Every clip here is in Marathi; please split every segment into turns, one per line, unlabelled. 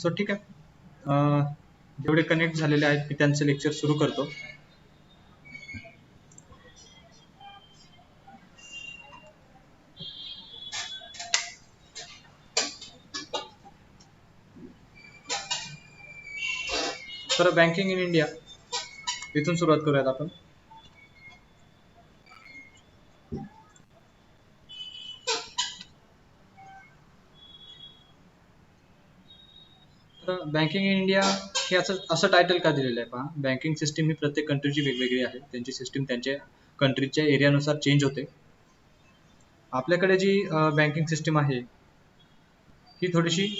सो ठीक आहे. जेवढे कनेक्ट झालेले आहेत मी त्यांचे लेक्चर सुरू करतो. तर बँकिंग इन इंडिया इथून सुरुवात करूयात आपण. तर बँकिंग इन इंडिया हे असं टायटल का दिलेलं आहे पहा. बँकिंग सिस्टीम ही प्रत्येक कंट्रीची वेगवेगळी आहे. त्यांची सिस्टीम त्यांच्या कंट्रीच्या एरियानुसार चेंज होते. आपल्याकडे जी बँकिंग सिस्टीम आहे ही थोडीशी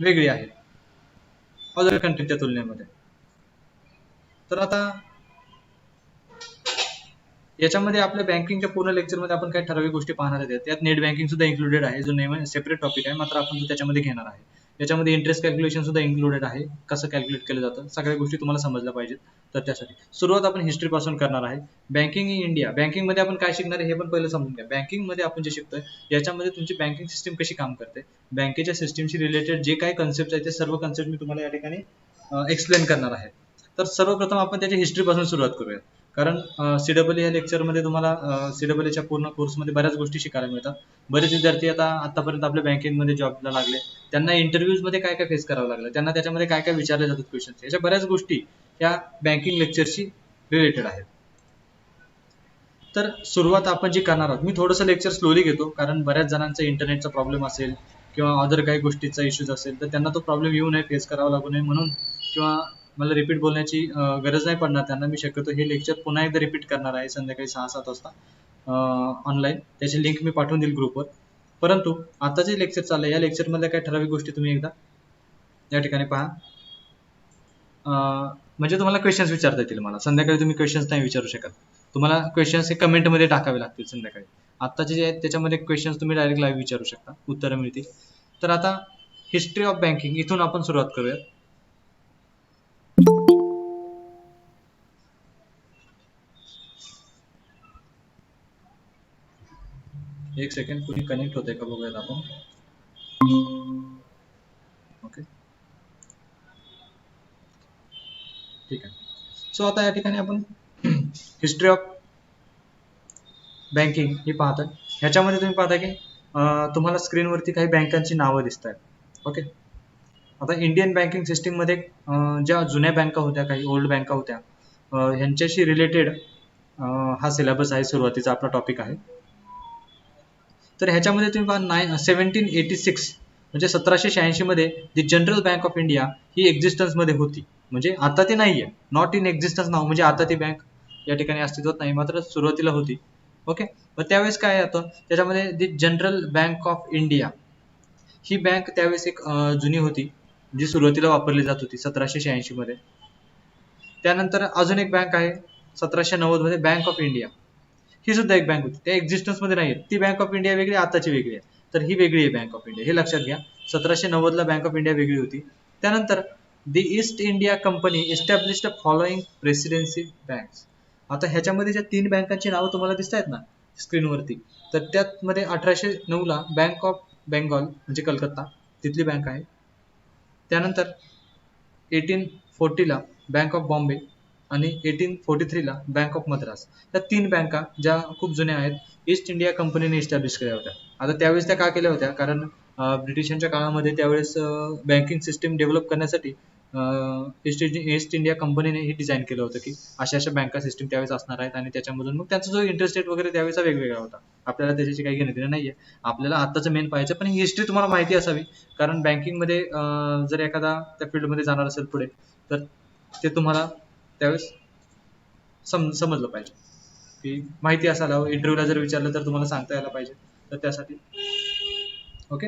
वेगळी आहे अदर कंट्रीच्या तुलनेमध्ये. तर आता याच्यामध्ये आपल्या बँकिंगच्या पूर्ण लेक्चरमध्ये आपण काही ठराविक गोष्टी पाहणार आहेत. त्यात नेट बँकिंग सुद्धा इन्क्लुडेड आहे, जो नेम सेपरेट टॉपिक आहे, मात्र आपण तो त्याच्यामध्ये घेणार आहे. याच्यामध्ये इंटरेस्ट कॅल्क्युलेशन सुद्धा इन्क्लुडेड आहे, कसं कॅल्क्युलेट केलं जातं, सगळ्या गोष्टी तुम्हाला समजल्या पाहिजेत. तर त्यासाठी सुरुवात आपण हिस्ट्री पासून करणार आहे. बँकिंग इन इंडिया, बँकिंग मध्ये आपण काय शिकणार आहे हे पण पहिलं समजून घ्या. बँकिंग मध्ये आपण जे शिकतोय याच्यामध्ये तुमची बँकिंग सिस्टीम कशी काम करते, बँकेच्या सिस्टीमशी रिलेटेड जे काही कन्सेप्ट आहे ते सर्व कन्सेप्ट मी तुम्हाला या ठिकाणी एक्सप्लेन करणार आहे. तर सर्वप्रथम आपण त्याची हिस्ट्री पासून सुरुवात करूया. कारण CWE या लेक्चरमध्ये तुम्हाला CWEच्या पूर्ण कोर्समध्ये बऱ्याच गोष्टी शिकायला मिळतात. बरेच विद्यार्थी आतापर्यंत आपल्या बँकिंगमध्ये जॉबला लागले, त्यांना इंटरव्ह्यूज मध्ये काय काय फेस करावं लागलं, त्यांना त्याच्यामध्ये काय काय विचारले जातात क्वेश्चन्स, याच्या बऱ्याच गोष्टी या बँकिंग लेक्चरशी रिलेटेड आहेत. तर सुरुवात आपण जी करणार आहोत, मी थोडंसं लेक्चर स्लोली घेतो, कारण बऱ्याच जणांचा इंटरनेटचा प्रॉब्लेम असेल किंवा अदर काही गोष्टीचा इश्यूज असेल तर त्यांना तो प्रॉब्लेम येऊ नये, फेस करावा लागू नये म्हणून, किंवा मला रिपीट बोलण्याची गरज नाही पडणार त्यांना, मी शक्यतो हे लेक्चर पुन्हा एकदा रिपीट करणार आहे संध्याकाळी 6-7 वाजता ऑनलाईन. त्याची लिंक मी पाठवून देईल ग्रुपवर. परंतु आता जे लेक्चर चाललंय या लेक्चरमधल्या काही ठराविक गोष्टी तुम्ही एकदा या ठिकाणी पहा. म्हणजे तुम्हाला क्वेश्चन्स विचारता येतील. मला संध्याकाळी तुम्ही क्वेश्चन्स नाही विचारू शकत, तुम्हाला क्वेश्चन्स हे कमेंटमध्ये टाकावे लागतील संध्याकाळी. आत्ताचे जे आहेत त्याच्यामध्ये क्वेश्चन्स तुम्ही डायरेक्ट लाईव्ह विचारू शकता, उत्तरं मिळतील. तर आता हिस्ट्री ऑफ बँकिंग इथून आपण सुरुवात करूयात. एक सेकंड, कुणी कनेक्ट होतंय का बघूयात आपण. ओके, ठीक आहे. सो आता या ठिकाणी आपण हिस्ट्री ऑफ बँकिंग ही पाहतोय. ह्याच्यामध्ये तुम्ही पाहता की तुम्हाला स्क्रीनवरती काही बँकांची नावं दिसत आहेत. ओके, आता इंडियन बँकिंग सिस्टीम मध्ये ज्या जुन्या बँका होत्या, काही ओल्ड बँका होत्या, ह्यांच्याशी रिलेटेड हा सिलेबस आहे, सुरुवातीचा आपला टॉपिक आहे. तर ह्याच्यामध्ये तुम्ही पहा 1786 म्हणजे 1786 मध्ये the general bank of India ही एक्झिस्टन्स मध्ये होती. म्हणजे आता ती नाहीये, नॉट इन एक्झिस्टन्स नाव, म्हणजे आता ती बँक या ठिकाणी अस्तित्वात नाही, मात्र सुरुवातीला होती. ओके, मग त्यावेळेस काय होतं त्याच्यामध्ये, the general bank of India ही बँक त्यावेळेस एक जुनी होती, जी सुरुवातीला वापरली जात होती 1786 मध्ये. त्यानंतर अजून एक बँक आहे 1790 मध्ये, बँक ऑफ इंडिया. ही सुद्धा एक बँक होती, त्या एक्झिस्टन्स मध्ये नाही. ती बँक ऑफ इंडिया वेगळी, आताची वेगळी आहे. तर ही वेगळी आहे बँक ऑफ इंडिया, हे लक्षात घ्या. 1790 ला बँक ऑफ इंडिया वेगळी होती. त्यानंतर the east India company established presidency presidency banks. आता ह्याच्यामध्ये ज्या 3 बँकांची नावं तुम्हाला दिसत आहेत ना स्क्रीनवरती, तर त्यामध्ये 1809 ला बँक ऑफ बेंगॉल म्हणजे कलकत्ता, तिथली बँक आहे. त्यानंतर 1840 ला बँक ऑफ बॉम्बे आणि 1843 ला बँक ऑफ मद्रास. या 3 बँका ज्या खूप जुन्या आहेत, ईस्ट इंडिया कंपनीने इस्टॅब्लिश केल्या होत्या. आता त्यावेळेस त्या का केल्या होत्या, कारण ब्रिटिशांच्या काळामध्ये त्यावेळेस बँकिंग सिस्टीम डेव्हलप करण्यासाठी ईस्ट इंडिया कंपनीने ही डिझाईन केलं होतं की अशा अशा बँका सिस्टीम त्यावेळेस असणार आहेत, आणि त्याच्यामधून मग त्यांचा जो इंटरेस्ट रेट वगैरे त्यावेळेचा वेगवेगळा होता. आपल्याला त्याच्याशी काही घेणं देणं नाहीये, आपल्याला आताचं मेन पाहायचं, पण ही हिस्ट्री तुम्हाला माहिती असावी. कारण बँकिंगमध्ये जर एखादा त्या फील्डमध्ये जाणार असेल पुढे, तर ते तुम्हाला त्यावेळेस समजलं पाहिजे, की माहिती असायला हवं. इंटरव्ह्यूला जर विचारलं तर तुम्हाला सांगता यायला पाहिजे, तर त्यासाठी. ओके,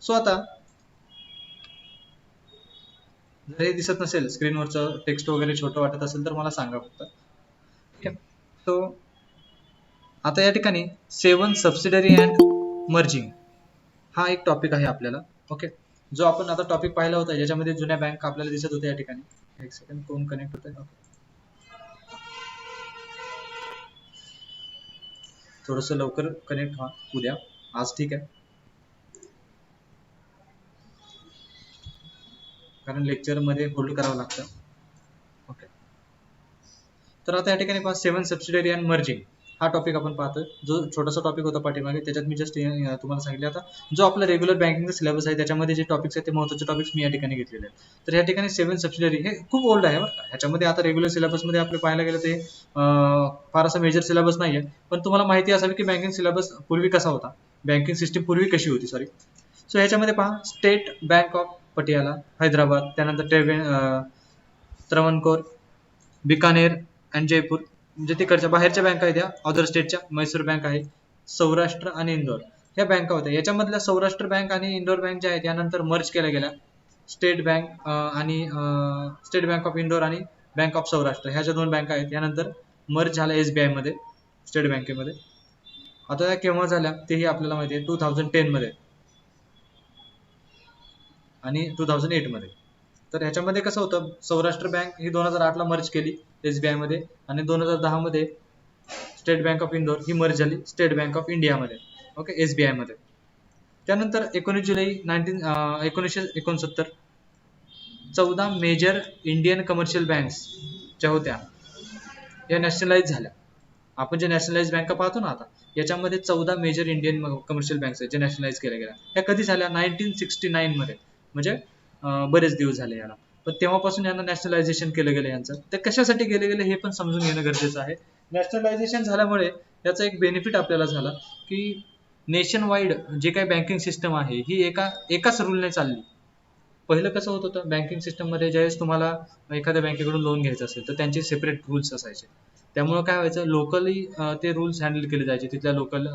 सो आता जर हे दिसत नसेल स्क्रीनवरचं टेक्स्ट वगैरे छोटं वाटत असेल तर मला सांगा फक्त. ठीक आहे, सो आता या ठिकाणी 7 सबसिडरी अँड मर्जिंग हा एक टॉपिक आहे आपल्याला. ओके, जो आपण आता टॉपिक पाहिला होता ज्याच्यामध्ये जुन्या बँक आपल्याला दिसत होत्या या ठिकाणी. एक सेकंड, कोण कनेक्ट होत आहे. थोडस लवकर कनेक्ट व्हा उद्या, आज ठीक आहे. कारण लेक्चरमध्ये होल्ड करावं लागतं. ओके, तर आता या ठिकाणी पहा 7 सबसिडियरी अँड मर्जिंग हा टॉपिक आपण पाहतोय. जो छोटासा टॉपिक होता पाठीमागे, त्याच्यात मी जस्ट तुम्हाला सांगितले. आता जो आपला रेग्युलर बँकिंगचा सिलेबस आहे त्याच्यामध्ये जे टॉपिक्स आहेत ते महत्त्वाचे टॉपिक्स मी या ठिकाणी घेतलेले आहेत. तर या ठिकाणी 7 सबसिडियरी हे खूप ओल्ड आहे बरं का. ह्याच्यामध्ये आता रेग्युलर सिलेबसमध्ये आपले पाहायला गेलं ते फार असा मेजर सिलेबस नाही आहे, पण तुम्हाला माहिती असावी की बँकिंग सिलेबस पूर्वी कसा होता, बँकिंग सिस्टीम पूर्वी कशी होती. सॉरी. सो ह्याच्यामध्ये पहा, state bank of Patiala Hyderabad, त्यानंतर त्रवणकोर, बिकानेर अँड जयपूर, म्हणजे तिकडच्या बाहेरच्या बँका आहेत, या अदर स्टेटच्या म्हैसूर बँक आहे, सौराष्ट्र आणि इंदोर ह्या बँका होत्या. याच्यामधल्या सौराष्ट्र बँक आणि इंदोर बँक ज्या आहेत यानंतर मर्ज केल्या गेल्या. स्टेट बँक आणि स्टेट बँक ऑफ इंदोर आणि बँक ऑफ सौराष्ट्र ह्या ज्या दोन बँका आहेत यानंतर मर्ज झाल्या SBI मध्ये, स्टेट बँकेमध्ये. आता त्या केव्हा झाल्या तेही आपल्याला माहिती आहे, 2010 मध्ये आणि 2008 मध्ये. तर ह्याच्यामध्ये कसं होतं, सौराष्ट्र बँक ही 2008 ला मर्ज केली SBI मध्ये, आणि 2010 मध्ये state bank of Indore he merge झाली स्टेट बँक ऑफ इंडिया मध्ये, ओके, SBI मध्ये. त्यानंतर 19 जुलै 1969 14 मेजर इंडियन कमर्शियल बँक्स ज्या होत्या या नॅशनलाइज झाल्या. आपण जे नॅशनलाइज बँका पाहतो ना आता, याच्यामध्ये 14 मेजर इंडियन कमर्शियल बँक्स आहेत जे नॅशनलाइज केल्या गेल्या. ह्या कधी झाल्या? 1969 मध्ये, म्हणजे बरेच दिवस झाले याला. पण तेव्हापासून यांना नॅशनलायझेशन केलं गेलं यांचं. ते कशासाठी केलं गेलं हे पण समजून घेणं गरजेचं आहे. नॅशनलायझेशन झाल्यामुळे याचा एक बेनिफिट आपल्याला झाला की नेशन वाईड जे काही बँकिंग सिस्टम आहे ही एकाच रूलने चालली. पहिलं कसं होत होतं बँकिंग सिस्टम मध्ये, ज्यावेळेस तुम्हाला एखाद्या बँकेकडून लोन घ्यायचं असेल तर त्यांचे सेपरेट रूल्स असायचे. त्यामुळे काय व्हायचं, लोकली ते रूल्स हँडल केले जायचे तिथल्या लोकल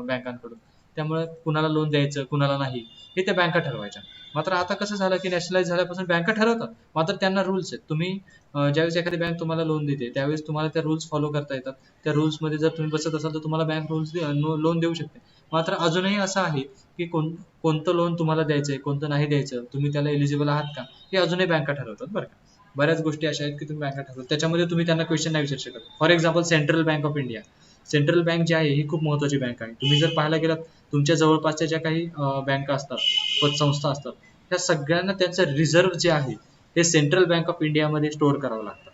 बँकांकडून. त्यामुळे कुणाला लोन द्यायचं कुणाला नाही हे त्या बँका ठरवायच्या. मात्र आता कसं झालं की नॅशनलाइज झाल्यापासून बँका ठरवतात, मात्र त्यांना रूल्स आहेत. तुम्ही ज्यावेळेस एखादी बँक तुम्हाला लोन देते त्यावेळेस तुम्हाला त्या रूल्स फॉलो करता येतात. त्या रूल्स मध्ये जर तुम्ही बसत असाल तर तुम्हाला बँक रूल्स लोन देऊ शकते. मात्र अजूनही असं आहे की कोणतं लोन तुम्हाला द्यायचंय कोणतं नाही द्यायचं, तुम्ही त्याला एलिजिबल आहात का, हे अजूनही बँका ठरवतात बरं का. बऱ्याच गोष्टी अशा आहेत की तुम्ही बँका ठरवतात, त्याच्यामध्ये तुम्ही त्यांना क्वेश्चन नाही विचारू शकत. For example central bank of India, central bank जी आहे ही खूप महत्त्वाची बँक आहे. तुम्ही जर पाहायला गेलात तुमच्या जवळपासच्या ज्या काही बँका असतात, पतसंस्था असतात, त्या सगळ्यांना त्यांचं रिझर्व्ह जे आहे हे सेंट्रल बँक ऑफ इंडियामध्ये स्टोअर करावं लागतं,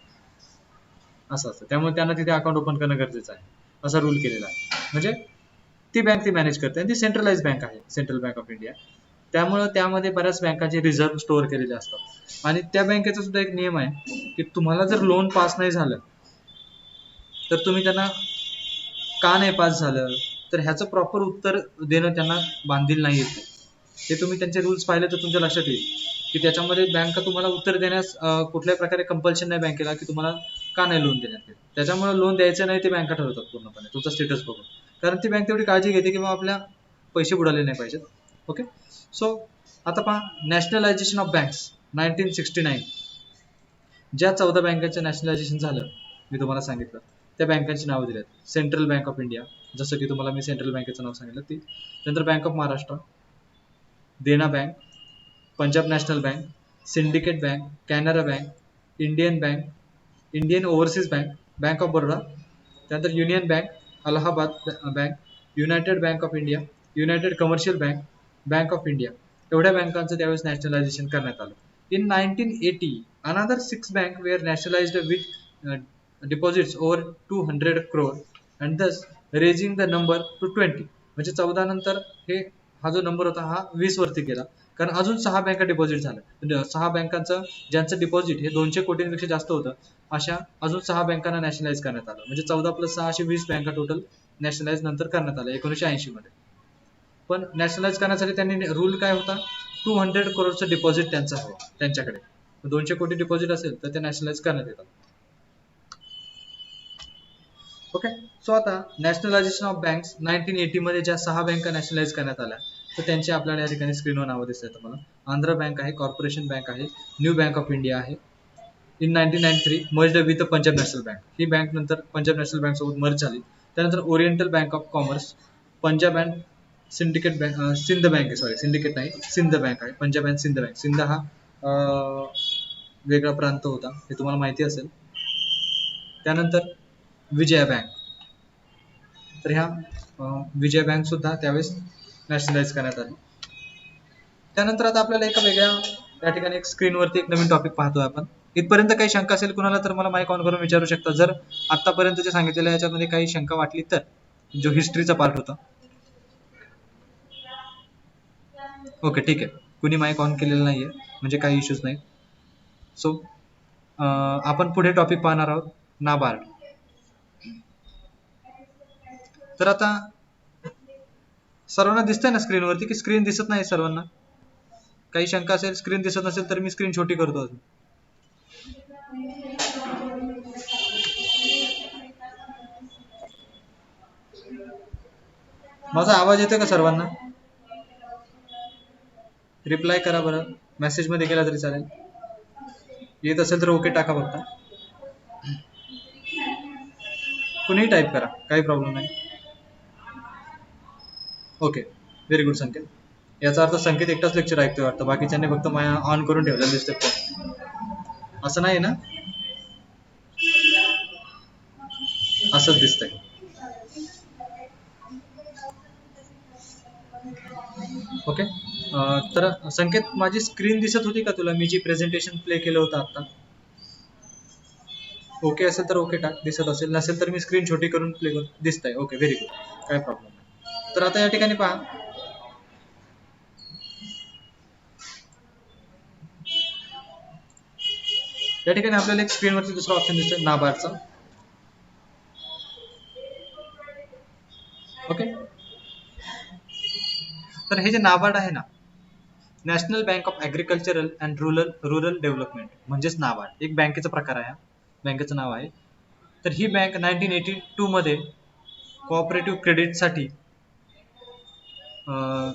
असं असतं. त्यामुळे त्यांना तिथे अकाउंट ओपन करणं गरजेचं आहे, असा रूल केलेला आहे. म्हणजे ती बँक ती मॅनेज करते आणि ती सेंट्रलाइज बँक आहे सेंट्रल बँक ऑफ इंडिया. त्यामुळे त्यामध्ये बऱ्याच बँकांचे रिझर्व्ह स्टोअर केलेले असतात. आणि त्या बँकेचा सुद्धा एक नियम आहे की तुम्हाला जर लोन पास नाही झालं तर तुम्ही त्यांना का नाही पास झालं तर ह्याचं प्रॉपर उत्तर देणं त्यांना बांधील नाही येत. ते तुम्ही त्यांचे रूल्स पाहिले तर तुमच्या लक्षात येईल की त्याच्यामध्ये बँका तुम्हाला उत्तर देण्यास कुठल्याही प्रकारे कंपल्शन नाही बँकेला की तुम्हाला का नाही लोन देण्यात येईल. त्याच्यामुळे लोन द्यायचं नाही ते बँका ठरवतात पूर्णपणे तुमचा स्टेटस बघून, कारण ती बँक तेवढी काळजी घेते की बाबा आपल्या पैसे बुडाले नाही पाहिजेत. ओके, सो आता पहा नॅशनलायझेशन ऑफ बँक्स 1969. ज्या 14 बँकांचं नॅशनलायझेशन झालं मी तुम्हाला सांगितलं त्या बँकांची नावं दिली आहेत. सेंट्रल बँक ऑफ इंडिया, जसं की तुम्हाला मी सेंट्रल बँकेचं नाव सांगितलं ती. नंतर bank of Maharashtra, Dena bank, Punjab national bank, syndicate bank, Canara bank, Indian bank, Indian overseas bank, bank of Baroda, त्यानंतर union bank, Allahabad bank, united bank of India, united commercial bank, bank of India, एवढ्या बँकांचं त्यावेळेस नॅशनलायझेशन करण्यात आलं. In 1980 another 6 banks were nationalized with deposits over 200 crore and thus raising the number to 20. म्हणजे 14 नंतर हे हा जो नंबर होता हा 20 वरती गेला, कारण अजून 6 बँका डिपॉझिट झाल्या. म्हणजे 6 बँकांचं ज्यांचं डिपॉझिट हे 200 कोटींपेक्षा जास्त होतं, अशा अजून 6 बँकांना नॅशनलाइज करण्यात आलं. म्हणजे 14 + 6 असे 20 बँका टोटल नॅशनलाइज नंतर करण्यात आलं 1980 मध्ये. पण नॅशनलाइज करण्यासाठी त्यांनी रूल काय होता, 200 करोडचं डिपॉझिट त्यांचं हवं त्यांच्याकडे. 200 कोटी डिपॉझिट असेल तर ते नॅशनलाइज करण्यात येतात. ओके, सो आता नॅशनलायझेशन ऑफ बँक्स 1980 मध्ये ज्या 6 बँका नॅशनलाइज करण्यात आल्या तर त्यांची आपल्याला या ठिकाणी स्क्रीनवर नावं दिसत आहेत तुम्हाला. आंध्र बँक आहे, कॉर्पोरेशन बँक आहे, न्यू बँक ऑफ इंडिया आहे. In 1993 merged with Punjab national bank, ही बँक नंतर पंजाब नॅशनल बँक सोबत मर्ज झाली. त्यानंतर oriental bank of commerce, Punjab and syndicate bank, Sind bank आहे, सॉरी सिंडिकेट नाही सिंध बँक आहे, पंजाब अँड सिंध बँक. सिंध हा वेगळा प्रांत होता हे तुम्हाला माहिती असेल. त्यानंतर विजया बँक, तर ह्या विजय बँक सुद्धा त्यावेळेस नॅशनलाइज करण्यात आली. त्यानंतर आता आपल्याला एका वेगळ्या या ठिकाणी एक स्क्रीनवरती एक नवीन टॉपिक पाहतोय आपण. इथपर्यंत काही शंका असेल कुणाला तर मला माईक ऑन करून विचारू शकता. जर आतापर्यंत जे सांगितलेलं आहे याच्यामध्ये काही शंका वाटली तर, जो हिस्ट्रीचा पार्ट होता. ओके ठीक आहे, कुणी माईक ऑन केलेलं नाहीये म्हणजे काही इश्यूज नाही. सो आपण पुढे टॉपिक पाहणार आहोत, नाबार्ड. तर आता सर्वांना दिसतंय ना स्क्रीनवरती, की स्क्रीन दिसत नाही सर्वांना? काही शंका असेल, स्क्रीन दिसत नसेल तर मी स्क्रीन छोटी करतो अजून. माझा आवाज येतोय का सर्वांना? रिप्लाय करा बरं, मेसेज मध्ये केला तरी चालेल. येत असेल तर ओके टाका फक्त. कुणीही टाईप करा, काही प्रॉब्लेम नाही. ओके, व्हेरी गुड संकेत. याचा अर्थ संकेत एकटाच लेक्चर ऐकतोय वाटतं, बाकीच्यांनी फक्त ऑन करून ठेवलेलं दिसतंय फोन. असं नाही ना? असंच दिसतंय. ओके. तर संकेत, माझी स्क्रीन दिसत होती का तुला, मी जी प्रेझेंटेशन प्ले केलं होतं आता? ओके असेल तर ओके टाक, दिसत असेल, नसेल तर मी स्क्रीन छोटी करून प्ले करतो. दिसतंय, ओके व्हेरी गुड, काय प्रॉब्लेम नाही. तर आता या ठिकाणी पहा, या ठिकाणी आपल्याला एक स्क्रीनवरती दुसरा ऑप्शन दिसतोय, नाबार्डचा. ओके. तर हे जे नाबार्ड आहे ना, national bank of agricultural and rural development, म्हणजेच नाबार्ड, एक बँकेचा प्रकार आहे. बँकेचं नाव आहे. तर ही बँक 1982 मध्ये कोऑपरेटिव्ह क्रेडिटसाठी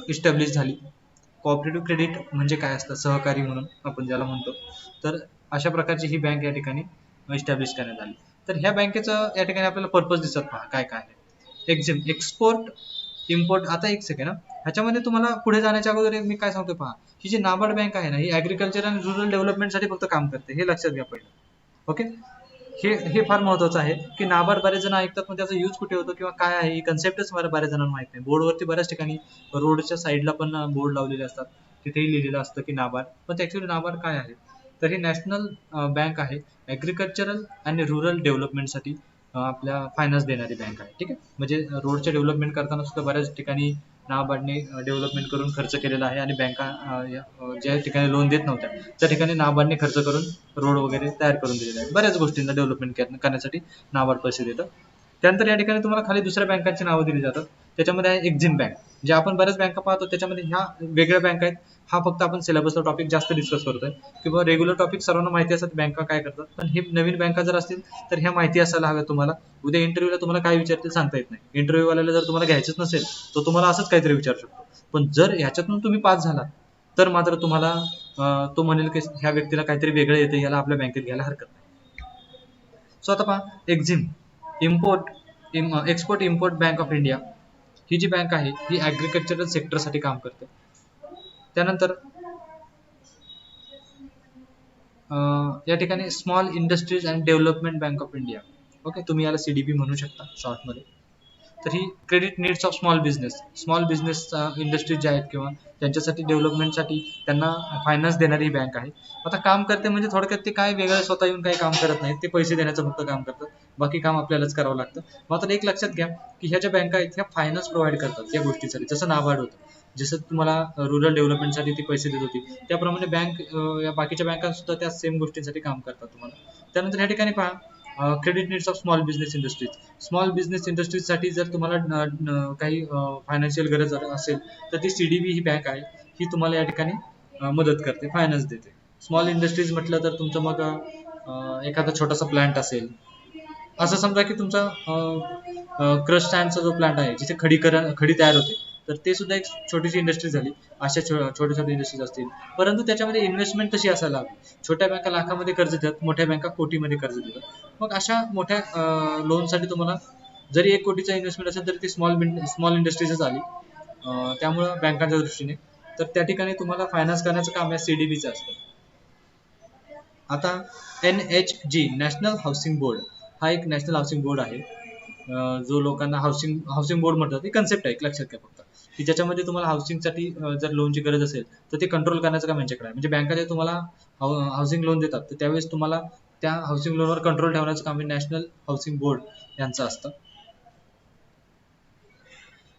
इस्टॅब्लिश झाली. कोऑपरेटिव्ह क्रेडिट म्हणजे काय असतं, सहकारी म्हणून आपण ज्याला म्हणतो. तर अशा प्रकारची ही बँक या ठिकाणी इस्टॅब्लिश करण्यात आली. तर ह्या बँकेचं या ठिकाणी आपल्याला पर्पज दिसत पहा काय काय आहे. Export import. आता एक सेकंड, ह्याच्यामध्ये तुम्हाला पुढे जाण्याच्या अगोदर मी काय सांगतो पहा, ही जी नाबार्ड बँक आहे ना, ही ॲग्रिकल्चर आणि रुरल डेव्हलपमेंटसाठी फक्त काम करते, हे लक्षात घ्या पहिलं. ओके. हे फार महत्वाचं आहे की नाबार्ड बरेच जण ऐकतात पण त्याचा यूज कुठे होतो किंवा काय आहे, ही कन्सेप्टच बऱ्याच जणांना माहित नाही. बोर्डवरती बऱ्याच ठिकाणी रोडच्या साईडला पण बोर्ड लावलेले असतात, तिथेही लिहिलेलं असतं की नाबार्ड, पण ऍक्च्युली नाबार्ड काय आहे. तर ही नॅशनल बँक आहे, ॲग्रिकल्चरल आणि रुरल डेव्हलपमेंटसाठी आपल्या फायनान्स देणारी बँक आहे. ठीक आहे, म्हणजे रोडचे डेव्हलपमेंट करताना सुद्धा बऱ्याच ठिकाणी नाबार्डने डेव्हलपमेंट करून खर्च केलेला आहे, आणि बँका ज्या ठिकाणी लोन देत नव्हत्या त्या ठिकाणी नाबार्डने खर्च करून रोड वगैरे तयार करून दिलेले आहे. बऱ्याच गोष्टींना डेव्हलपमेंट करण्यासाठी नाबार्ड पैसे देतं. त्यानंतर या ठिकाणी तुम्हाला खाली दुसऱ्या बँकांची नावं दिली जातात. त्याच्यामध्ये आहे एक्झिम बँक, जे आपण बऱ्याच बँका पाहतो त्याच्यामध्ये ह्या वेगळ्या बँका आहेत. हा फक्त आपण सिलेबसचा टॉपिक जास्त डिस्कस करतोय, किंवा रेग्युलर टॉपिक सर्वांना माहिती असतात बँका काय करतात, पण हे नवीन बँका जर असतील तर ह्या माहिती असायला हव्या तुम्हाला. उद्या इंटरव्ह्यूला तुम्हाला काय विचारतील सांगता येत नाही. इंटरव्ह्यू वाल्याला जर तुम्हाला घ्यायचंच नसेल तर तुम्हाला असंच काहीतरी विचारू शकतो, पण जर ह्याच्यातून तुम्ही पास झाला तर मात्र तुम्हाला तो म्हणेल की ह्या व्यक्तीला काहीतरी वेगळं येतं, याला आपल्या बँकेत घ्यायला हरकत नाही. सो आता पहा, EXIM export import bank of India, ही जी बँक आहे ही ॲग्रिकल्चरल सेक्टरसाठी काम करते. त्यानंतर या ठिकाणी small industries and development bank of India. Okay, तुम्ही याला CDB म्हणू शकता शॉर्टमध्ये. तर ही credit needs of small business industries ज्या आहेत किंवा त्यांच्यासाठी डेव्हलपमेंटसाठी त्यांना फायनान्स देणारी ही बँक आहे. आता काम करते म्हणजे थोडक्यात ते काय वेगळं स्वतः येऊन काही काम करत नाहीत, ते पैसे देण्याचं फक्त काम करतात, बाकी काम आपल्यालाच करावं लागतं. मात्र एक लक्षात घ्या की ह्या ज्या बँका आहेत ह्या फायनान्स प्रोव्हाइड करतात या गोष्टीसाठी, जसं नाबार्ड होतं, जसं तुम्हाला रुरल डेव्हलपमेंटसाठी ती पैसे देत होती, त्याप्रमाणे बँक या बाकीच्या बँका सुद्धा त्या सेम गोष्टींसाठी काम करतात तुम्हाला. त्यानंतर या ठिकाणी पहा, credit needs of small business इंडस्ट्रीजसाठी जर तुम्हाला काही फायनान्शियल गरज असेल तर ती CDB ही बँक आहे, ही तुम्हाला या ठिकाणी मदत करते, फायनान्स देते. स्मॉल इंडस्ट्रीज म्हटलं तर तुमचं मग एखादा छोटासा प्लांट असेल, असं समजा की तुमचा क्रश स्टँडचा जो प्लांट आहे जिथे खडी तयार होते, तर ते सुद्धा एक छोटीशी इंडस्ट्री झाली. अशा छोट्या छोट्या इंडस्ट्रीज असतील, परंतु त्याच्यामध्ये इन्व्हेस्टमेंट कशी असायला हवी. छोट्या बँका लाखामध्ये कर्ज देतात, मोठ्या बँका कोटीमध्ये कर्ज देतात. मग अशा मोठ्या लोनसाठी तुम्हाला जरी 1 कोटीचा इन्व्हेस्टमेंट असेल तरी ती स्मॉल इंडस्ट्रीजच आली. त्यामुळं बँकांच्या दृष्टीने तर त्या ठिकाणी तुम्हाला फायनान्स करण्याचं काम या CDBचं असतं. आता NHG, नॅशनल हाऊसिंग बोर्ड, हा एक नॅशनल हाऊसिंग बोर्ड आहे. जो लोकांना हाऊसिंग बोर्ड म्हणतात, ती कन्सेप्ट आहे, एक लक्षात घ्या फक्त, की ज्याच्यामध्ये तुम्हाला हाऊसिंगसाठी जर लोनची गरज असेल तर ते कंट्रोल करण्याचं काम यांच्याकडे आहे. म्हणजे बँका जे तुम्हाला हाऊसिंग लोन देतात तर त्यावेळेस तुम्हाला त्या हाऊसिंग लोनवर कंट्रोल ठेवण्याचं काम नॅशनल हाऊसिंग बोर्ड यांचं असतं.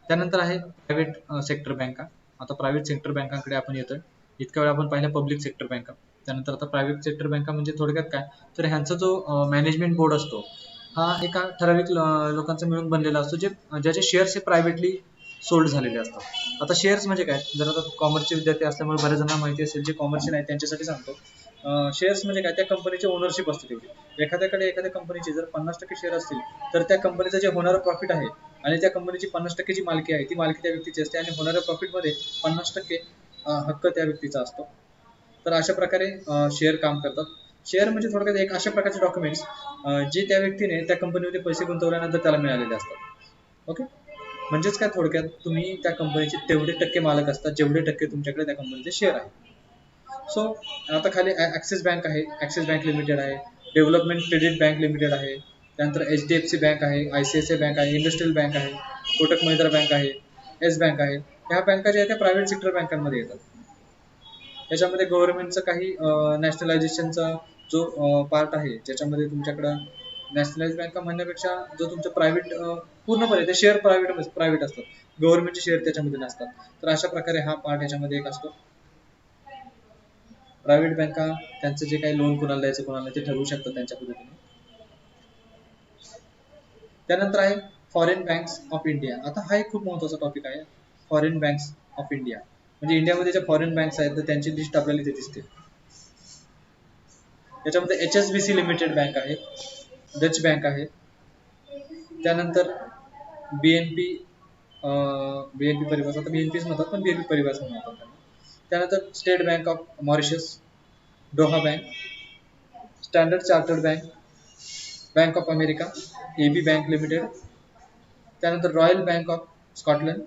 त्यानंतर आहे प्रायव्हेट सेक्टर बँका. आता प्रायव्हेट सेक्टर बँकांकडे आपण येतोय. इतक्या वेळ आपण पाहिल्या पब्लिक सेक्टर बँका. त्यानंतर आता प्रायव्हेट सेक्टर बँका म्हणजे थोडक्यात काय, तर ह्यांचा जो मॅनेजमेंट बोर्ड असतो हा एका ठराविक लोकांचा मिळून बनलेला असतो, ज्याचे शेअर्स हे प्रायव्हेटली सोल्ड झालेले असतात. आता शेअर्स म्हणजे काय, जर आता कॉमर्सचे विद्यार्थी असल्यामुळे बऱ्याच जणांना माहिती असेल, जे कॉमर्शियल आहे त्यांच्यासाठी सांगतो. शेअर्स म्हणजे काय, त्या कंपनीचे ओनरशिप असते तेवढी. एखाद्या कंपनीचे जर 50% शेअर असतील तर त्या कंपनीचं जे होणारं प्रॉफिट आहे आणि त्या कंपनीची 50% जी मालकी आहे ती मालकी त्या व्यक्तीची असते, आणि होणाऱ्या प्रॉफिटमध्ये 50% हक्क त्या व्यक्तीचा असतो. तर अशा प्रकारे शेअर काम करतात. शेअर म्हणजे थोडक्यात एक अशा प्रकारचे डॉक्युमेंट्स जे त्या व्यक्तीने त्या कंपनीमध्ये पैसे गुंतवल्यानंतर त्याला मिळालेले असतात. ओके, म्हणजेच काय, थोडक्यात तुम्ही त्या कंपनीचे तेवढे टक्के मालक असतात जेवढे टक्के तुमच्याकडे त्या कंपनीचे शेअर आहे. सो आता खाली ॲक्सिस बँक आहे, ॲक्सिस बँक लिमिटेड आहे, डेव्हलपमेंट क्रेडिट बँक लिमिटेड आहे, त्यानंतर HDFC बँक आहे, ICICI बँक आहे, इंडस्ट्रियल बँक आहे, कोटक महिंद्रा बँक आहे, येस बँक आहे. ह्या बँका ज्या आहेत त्या प्रायव्हेट सेक्टर बँकांमध्ये येतात. त्याच्यामध्ये गव्हर्नमेंटचं काही नॅशनलायझेशनचा जो पार्ट आहे, ज्याच्यामध्ये तुमच्याकडं नॅशनलाइज बँका म्हणण्यापेक्षा जो तुमचं प्रायव्हेट पूर्णपणे ते शेअर प्रायव्हेट असतात, गव्हर्नमेंटचे शेअर त्याच्यामध्ये नसतात. तर अशा प्रकारे हा पार्ट याच्यामध्ये एक असतो. प्रायव्हेट बँका त्यांचं जे काही लोन कोणाला द्यायचं कोणाला ते ठरवू शकतात त्यांच्या पद्धतीने. त्यानंतर आहे फॉरेन बँक्स ऑफ इंडिया. आता हा एक खूप महत्त्वाचा टॉपिक आहे, फॉरेन बँक्स ऑफ इंडिया. म्हणजे इंडियामध्ये ज्या फॉरेन बँक्स आहेत तर त्यांची लिस्ट आपल्याला इथे दिसते. त्याच्यामध्ये HSBC लिमिटेड बँक आहे, डच बँक आहे, त्यानंतर BNP परिवार, आता BNPच म्हणतात पण BNP परिवार म्हणतात त्यांना. त्यानंतर state bank of Mauritius, Doha bank, standard chartered bank, bank of America, AB bank limited, त्यानंतर रॉयल बँक ऑफ स्कॉटलंड,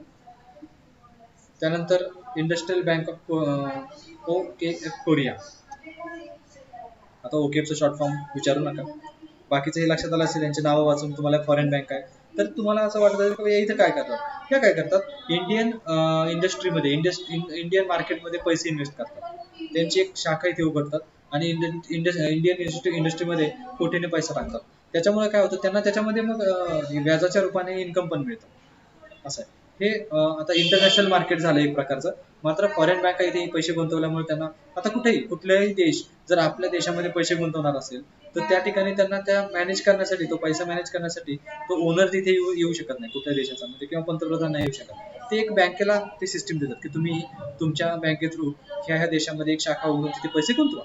त्यानंतर industrial bank of OKF Korea. आता OKFचं शॉर्ट फॉर्म विचारू नका, बाकीचं हे लक्षात आलं असेल यांची नावं वाचून तुम्हाला फॉरेन बँक आहे. तर तुम्हाला असं वाटत असेल की इथं काय करतात, ह्या काय करतात, इंडियन इंडस्ट्रीमध्ये इंडियन मार्केटमध्ये पैसे इन्व्हेस्ट करतात. त्यांची एक शाखा इथे उघडतात आणि इंडियन इंडस्ट्रीमध्ये कोटीने पैसा टाकतात. त्याच्यामुळे काय होतं, त्यांना त्याच्यामध्ये मग व्याजाच्या रूपाने इन्कम पण मिळतं. असं आहे हे. आता इंटरनॅशनल मार्केट झालं एक प्रकारचं. मात्र फॉरेन बँका इथे पैसे गुंतवल्यामुळे त्यांना आता कुठल्याही देश जर आपल्या देशामध्ये पैसे गुंतवणार असेल तर त्या ठिकाणी त्यांना त्या मॅनेज करण्यासाठी, तो पैसा मॅनेज करण्यासाठी तो ओनर तिथे येऊ शकत नाही कुठल्या देशाचा, म्हणजे किंवा पंतप्रधान नाही येऊ शकत. ते एक बँकेला ते सिस्टीम देतात की तुम्ही तुमच्या बँके थ्रू ह्या देशामध्ये एक शाखा उघडून तिथे पैसे गुंतवा.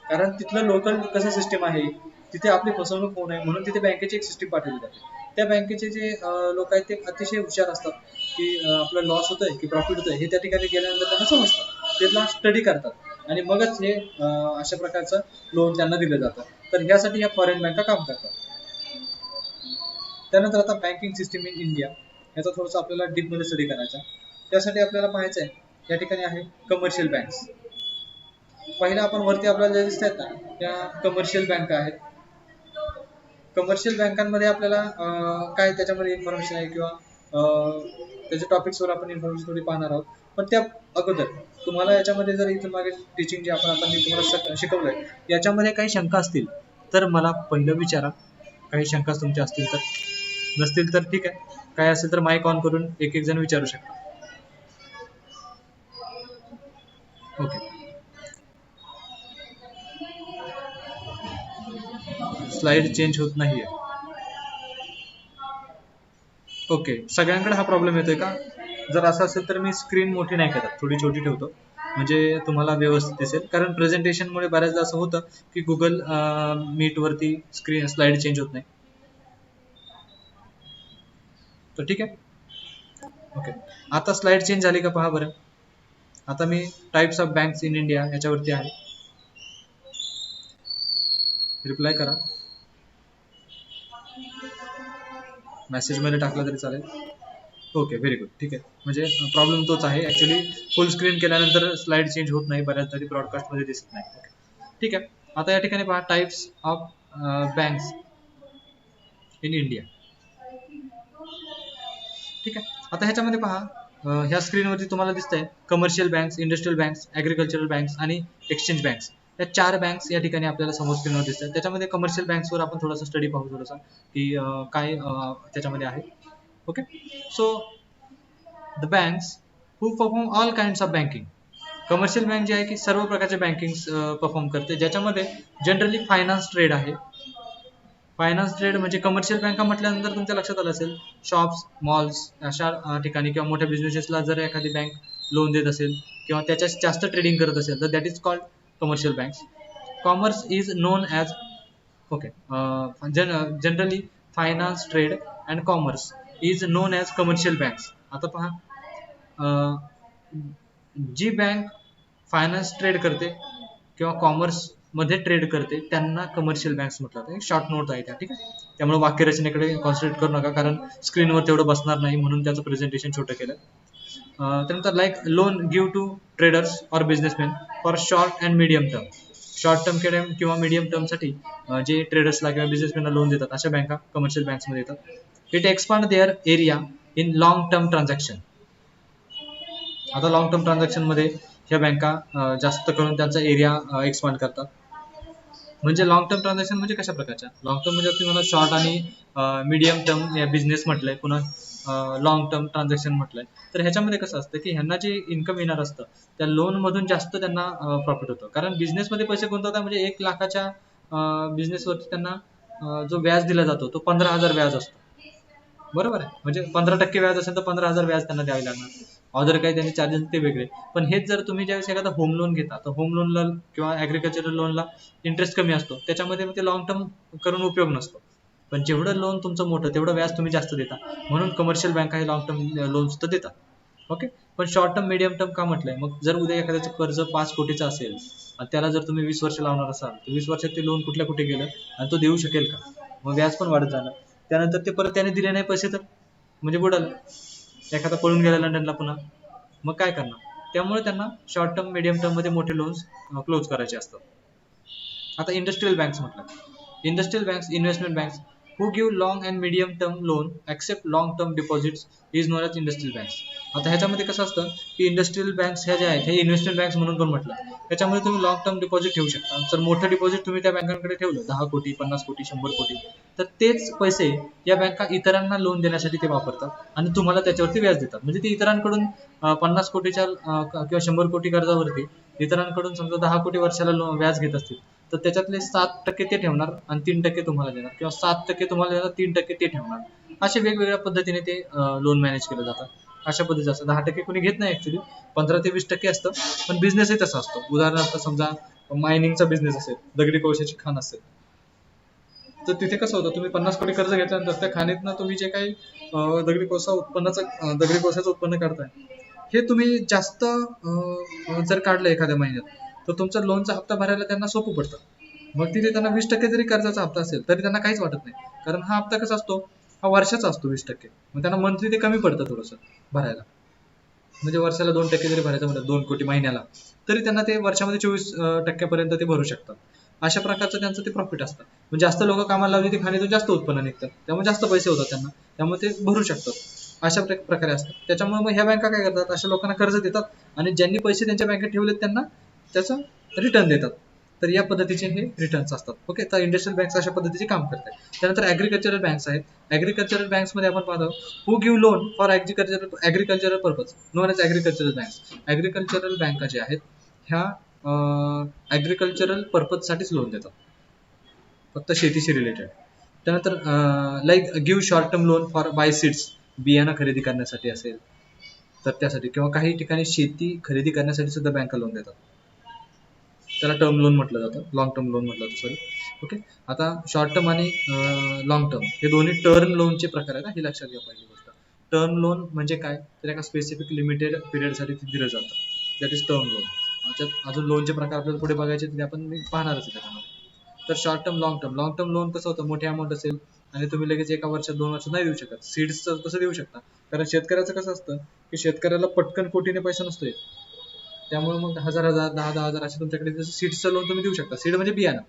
कारण तिथलं लोकल कसं सिस्टीम आहे, तिथे आपली फसवणूक होऊ नये म्हणून तिथे बँकेची एक सिस्टीम पाठवली जाते. त्या बँकेचे जे लोक आहेत ते अतिशय हुशार असतात की आपलं लॉस होतोय की प्रॉफिट होतोय हे त्या ठिकाणी गेल्यानंतर त्यांना समजतं. त्याला स्टडी करतात आणि मगच हे अशा प्रकारचं लोन त्यांना दिलं जातं. तर ह्यासाठी ह्या फॉरेन बँका काम करतात. त्यानंतर आता बँकिंग सिस्टीम इन इंडिया, ह्याचा थोडंसं आपल्याला डीपमध्ये स्टडी करायचा. त्यासाठी आपल्याला पाहायचं आहे, या ठिकाणी आहे कमर्शियल बँक्स. पहिल्या आपण वरती आपल्याला ज्या दिसत आहेत ना त्या कमर्शियल बँका आहेत. कमर्शियल बँकांमध्ये आपल्याला काय त्याच्यामध्ये इन्फॉर्मेशन आहे किंवा त्याच्या टॉपिक्सवर आपण इन्फॉर्मेशन थोडी पाहणार आहोत. पण त्या अगोदर तुम्हाला याच्यामध्ये जर इथं मागे टीचिंग जे आपण आता मी तुम्हाला शिकवलंय याच्यामध्ये काही शंका असतील तर मला पहिलं विचारा. काही शंका तुमच्या असतील तर, नसतील तर ठीक आहे, काय असेल तर माईक ऑन करून एक एक जण विचारू शकता. ओके, स्लाइड चेंज होत नाहीये. ओके, सगळ्यांकडे हा प्रॉब्लेम येतोय का? जर असं असेल तर मी स्क्रीन मोठी नाही करत, थोडी छोटी ठेवतो म्हणजे तुम्हाला व्यवस्थित दिसेल. कारण प्रेझेंटेशनमुळे बऱ्याचदा असं होतं की गुगल मीट वरती स्लाइड चेंज होत नाही. तर ठीक आहे. ओके, आता स्लाइड चेंज झाली का पहा बरं. आता me types of banks in India याच्यावरती आहे. रिप्लाय करा, मेसेज मध्ये टाकला तरी चालेल. Okay, very good. ठीक आहे, म्हणजे प्रॉब्लेम तोच आहे ऍक्च्युली. फुल स्क्रीन केल्यानंतर स्लाइड चेंज होत नाही, बऱ्याच तरी ब्रॉडकास्ट मध्ये दिसत नाही. ओके, ठीक आहे. आता या ठिकाणी पहा types of banks in India. ठीक आहे. आता ह्याच्यामध्ये पहा, ह्या स्क्रीनवरती तुम्हाला दिसतंय commercial banks, industrial banks, agricultural banks आणि एक्सचेंज बँक्स, या 4 बँक्स या ठिकाणी आपल्याला समोर स्क्रीनवर दिसतात. त्याच्यामध्ये कमर्शियल बँक्सवर आपण थोडासा स्टडी पाहू, थोडासा की काय त्याच्यामध्ये आहे. Okay. So the banks who perform all kinds of banking. Commercial bank जी आहे की सर्व प्रकारचे बँकिंग परफॉर्म करते, ज्याच्यामध्ये जनरली फायनान्स ट्रेड आहे. फायनान्स ट्रेड म्हणजे कमर्शियल बँका म्हटल्यानंतर तुमच्या लक्षात आलं असेल, शॉप्स, मॉल्स अशा ठिकाणी किंवा मोठ्या बिझनेसेसला जर एखादी बँक लोन देत असेल किंवा त्याच्या जास्त ट्रेडिंग करत असेल तर that is called commercial banks. Commerce is non as, okay, generally finance trade and commerce is non as commercial banks. आता पहा, जी बँक फायनान्स ट्रेड करते किंवा कॉमर्स मध्ये ट्रेड करते त्यांना कमर्शियल बँक्स म्हटलं जातं. शॉर्ट नोट आहे त्या, ठीक आहे. त्यामुळे वाक्यरचनेकडे कॉन्सन्ट्रेट करू नका, कारण स्क्रीनवर तेवढं बसणार नाही म्हणून त्याचं प्रेझेंटेशन छोटं केलं. त्यानंतर like loan give to traders or businessman for short and medium term. Short term किंवा मीडियम टर्मसाठी जे ट्रेडर्सला किंवा बिझनेसमॅनला लोन देतात अशा बँका कमर्शियल बँक्समध्ये येतात. It expand their area in long term transaction. आता लॉंग टर्म ट्रान्झॅक्शनमध्ये ह्या बँका जास्त करून त्यांचा एरिया एक्सपांड करतात. म्हणजे लॉंग टर्म ट्रान्झॅक्शन म्हणजे कशा प्रकारच्या? लॉंग टर्म म्हणजे तुम्हाला शॉर्ट आणि मीडियम टर्म या बिझनेस म्हटलंय, पुन्हा लॉंग टर्म ट्रान्झॅक्शन म्हटलंय. तर ह्याच्यामध्ये कसं असतं की ह्यांना जे इन्कम येणार असतं त्या लोन मधून जास्त त्यांना प्रॉफिट होतं, कारण बिझनेसमध्ये पैसे गुंतवतात. म्हणजे 1 लाखाच्या बिझनेसवरती त्यांना जो व्याज दिला जातो तो 15,000 व्याज असतो, बरोबर आहे. म्हणजे 15% व्याज असेल तर 15,000 व्याज त्यांना द्यावे लागणार. अदर काही त्यांचे चार्जेस ते वेगळे. पण हेच जर तुम्ही ज्यावेळेस एखादा होम लोन घेता तर होम लोनला किंवा ॲग्रिकल्चरल लोनला इंटरेस्ट कमी असतो, त्याच्यामध्ये ते लॉंग टर्म करून उपयोग नसतो. पण जेवढं लोन तुमचं मोठं तेवढं व्याज तुम्ही जास्त देता, म्हणून कमर्शियल बँका हे लॉंग टर्म लोन सुद्धा देतात. ओके. पण शॉर्ट टर्म मीडियम टर्म का म्हटलंय? मग जर उद्या एखाद्याचं कर्ज 5 कोटीचं असेल आणि त्याला जर तुम्ही 20 वर्ष लावणार असाल तर 20 वर्षात ते लोन कुठल्या कुठे गेलं आणि तो देऊ शकेल का? मग व्याज पण वाढत जाणार. त्यानंतर ते परत त्याने दिले नाही पैसे तर म्हणजे बुडालं. एखादा पळून गेला लंडनला पुन्हा, मग काय करणार? त्यामुळे त्यांना शॉर्ट टर्म मीडियम टर्म मध्ये मोठे लोन्स क्लोज करायचे असतात. आता इंडस्ट्रियल बँक्स म्हटलं, industrial banks, investment banks who give long and medium term loan accept long term deposits is known as industrial banks. आता ह्याच्यामध्ये कसं असतं की इंडस्ट्रियल बँक्स ह्या ज्या आहेत हे इन्व्हेस्टमेंट बँक्स म्हणून पण म्हटलं. त्याच्यामध्ये तुम्ही लॉंग टर्म डिपॉझिट ठेवू शकता. जर मोठं डिपॉझिट तुम्ही त्या बँकांकडे ठेवलं 10 कोटी, 50 कोटी, 100 कोटी, तर तेच पैसे या बँका इतरांना लोन देण्यासाठी ते वापरतात आणि तुम्हाला त्याच्यावरती व्याज देतात. म्हणजे ते इतरांकडून 50 कोटीच्या किंवा 100 कोटी कर्जावरती इतरांकडून समजा 10 कोटी वर्षाला व्याज घेत असतील तर त्याच्यातले 7% ते ठेवणार आणि 3% तुम्हाला देणार, किंवा 7% तुम्हाला देणार, 3% ते ठेवणार. असे वेगवेगळ्या पद्धतीने ते लोन मॅनेज केलं जातं. अशा पद्धतीचं असतं. 10% कोणी घेत नाही ऍक्च्युली, 15 ते 20% असतं. पण बिझनेसही तसा असतो. उदाहरणार्थ समजा मायनिंगचा बिझनेस असेल, दगडी कोळशाची खाण असेल, तर तिथे कसं होतं, तुम्ही 50 कोटी कर्ज घेतल्यानंतर त्या खाणीतनं तुम्ही जे काही दगडी कोळशाचं उत्पन्न काढताय, हे तुम्ही जास्त जर काढलं एखाद्या महिन्यात तर तुमचा लोनचा हप्ता भरायला त्यांना सोपं पडतं. मग तिथे त्यांना 20% जरी कर्जाचा हप्ता असेल तरी त्यांना काहीच वाटत नाही, कारण हा हप्ता कसा असतो, हा वर्षाचा असतो 20%. मग त्यांना मंथली ते कमी पडतं थोडंसं भरायला. म्हणजे वर्षाला 2% जरी भरायचं म्हटलं, 2 कोटी महिन्याला, तरी त्यांना ते वर्षामध्ये 24% ते भरू शकतात. अशा प्रकारचं त्यांचं ते प्रॉफिट असतं. म्हणजे जास्त लोक कामाला लावली ती खाणीतून जास्त उत्पन्न निघतं, त्यामुळे जास्त पैसे होतात त्यांना, त्यामुळे ते भरू शकतात. अशा प्रकारे असतात. त्याच्यामुळे मग ह्या बँका काय करतात, अशा लोकांना कर्ज देतात आणि ज्यांनी पैसे त्यांच्या बँकेत ठेवलेत त्यांना त्याचं रिटर्न देतात. तर या पद्धतीचे हे रिटर्न्स असतात. ओके. तर इंडस्ट्रियल बँक्स अशा पद्धतीचे काम करतात. त्यानंतर ॲग्रिकल्चरल बँक्स आहेत. ॲग्रिकल्चरल बँक्समध्ये आपण पाहतो who give loan for agricultural purpose known as agricultural banks. Agricultural बँका ज्या आहेत ह्या ॲग्रिकल्चरल पर्पजसाठीच लोन देतात, फक्त शेतीशी रिलेटेड. त्यानंतर like give short term loan for buy seeds, बियाणं खरेदी करण्यासाठी असेल तर त्यासाठी, किंवा काही ठिकाणी शेती खरेदी करण्यासाठी सुद्धा बँका लोन देतात. त्याला टर्म लोन म्हटलं जातं, लॉंग टर्म लोन म्हटलं जातं, सॉरी. ओके. आता शॉर्ट टर्म आणि लॉंग टर्म हे दोन्ही टर्म लोनचे प्रकार आहेत, हे लक्षात घ्या. पहिली गोष्ट, टर्म लोन म्हणजे काय, तर एका स्पेसिफिक लिमिटेड पिरियडसाठी ते दिलं जातं, दॅट इज टर्म लोन. अजून लोनचे प्रकार आपल्याला पुढे बघायचे ते आपण मी पाहणारच आहे त्याच्यामध्ये. तर short term, long term loan कसं होतं, मोठी अमाऊंट असेल आणि तुम्ही लगेच 1 वर्षात 2 वर्षात नाही देऊ शकत. सीड्सचं कसं देऊ शकता, कारण शेतकऱ्याचं कसं असतं की शेतकऱ्याला पटकन कोटीने पैसा नसतो येत, त्यामुळे मग 1000 10,000 असे तुमच्याकडे जसं सीड्सचं लोन तुम्ही देऊ शकता. सीड म्हणजे बियाणं.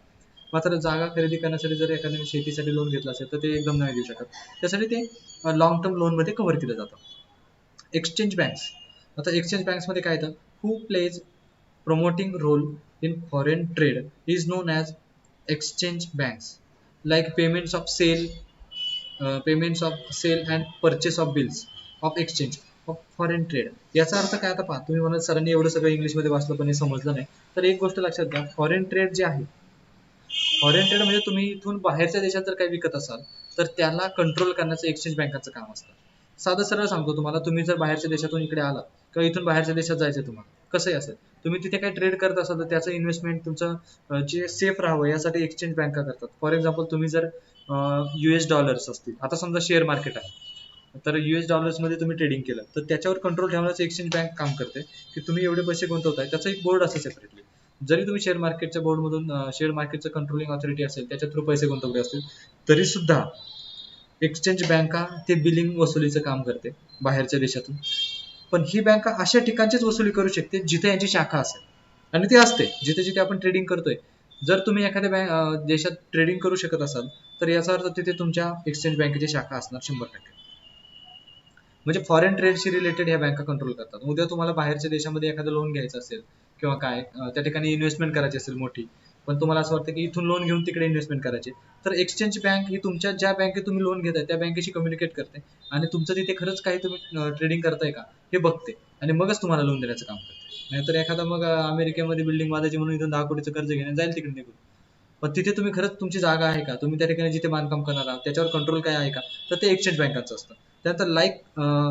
मात्र जागा खरेदी करण्यासाठी जर एखाद्याने शेतीसाठी लोन घेतलं असेल तर ते एकदम नाही देऊ शकत. त्यासाठी ते लॉंग टर्म लोन मध्ये कव्हर केलं जातं. Exchange banks. आता एक्सचेंज बँक्समध्ये काय येतं, हू pledge promoting role in foreign trade is known as exchange banks, like payments of sale and purchase of bills of exchange of foreign trade. याचा अर्थ काय, आता पहा तुम्ही मला सरांनी एवढं सगळं इंग्लिशमध्ये वाचलं पण हे समजलं नाही, तर एक गोष्ट लक्षात घ्या, फॉरेन ट्रेड जे आहे, फॉरेन ट्रेड म्हणजे तुम्ही इथून बाहेरच्या देशात जर काही विकत असाल तर त्याला कंट्रोल करण्याचं एक्सचेंज बँकांचं काम असतं. साधं सरळ सांगतो तुम्हाला, तुम्ही जर बाहेरच्या देशातून इकडे आलात किंवा इथून बाहेरच्या देशात जायचं तुम्हाला, कसंही असेल, तुम्ही तिथे काही ट्रेड करत असाल तर त्याचं इन्व्हेस्टमेंट तुमचं जे सेफ राहावं यासाठी एक्सचेंज बँका करतात. फॉर एक्झाम्पल तुम्ही जर US डॉलर्स असतील, आता समजा शेअर मार्केट आहे, तर US डॉलर्समध्ये तुम्ही ट्रेडिंग केलं तर त्याच्यावर कंट्रोल ठेवण्याचं एक्सचेंज बँक काम करते, की तुम्ही एवढे पैसे गुंतवताय त्याचं एक बोर्ड असतं सेपरेटली. जरी तुम्ही शेअर मार्केटच्या बोर्डमधून शेअर मार्केटचं कंट्रोलिंग ऑथॉरिटी असेल त्याच्या थ्रू पैसे गुंतवले असतील तरी सुद्धा एक्सचेंज बँका ते बिलिंग वसुलीचं काम करते बाहेरच्या देशातून. पण ही बँका अशा ठिकाणचीच वसुली करू शकते जिथे यांची शाखा असेल, आणि ती असते जिथे जिथे आपण ट्रेडिंग करतोय. जर तुम्ही एखाद्या देशात ट्रेडिंग करू शकत असाल तर याचा अर्थ तिथे तुमच्या एक्सचेंज बँकेची शाखा असणार 100%. म्हणजे फॉरेन ट्रेडशी रिलेटेड ह्या बँका कंट्रोल करतात. उद्या तुम्हाला बाहेरच्या देशामध्ये एखादं लोन घ्यायचं असेल किंवा काय त्या ठिकाणी इन्व्हेस्टमेंट करायची असेल मोठी, पण तुम्हाला असं वाटतं की इथून लोन घेऊन तिकडे इन्व्हेस्टमेंट करायची, तर एक्सचेंज बँक ही तुमच्या ज्या बँकेत तुम्ही लोन घेताय त्या बँकेशी कम्युनिकेट करते आणि तुमचं तिथे खरंच काही तुम्ही ट्रेडिंग करताय का हे बघते आणि मगच तुम्हाला लोन देण्याचं काम करते. नाहीतर एखादा मग अमेरिकेमध्ये बिल्डिंग बांधायची म्हणून इथून 10 कोटीचं कर्ज घेण्यात जाईल तिकडे निघून. पण तिथे तुम्ही खरंच तुमची जागा आहे का, तुम्ही त्या ठिकाणी जिथे बांधकाम करणार आहात त्याच्यावर कंट्रोल काय आहे का, तर ते एक्सचेंज बँकांचं असतं. त्यानंतर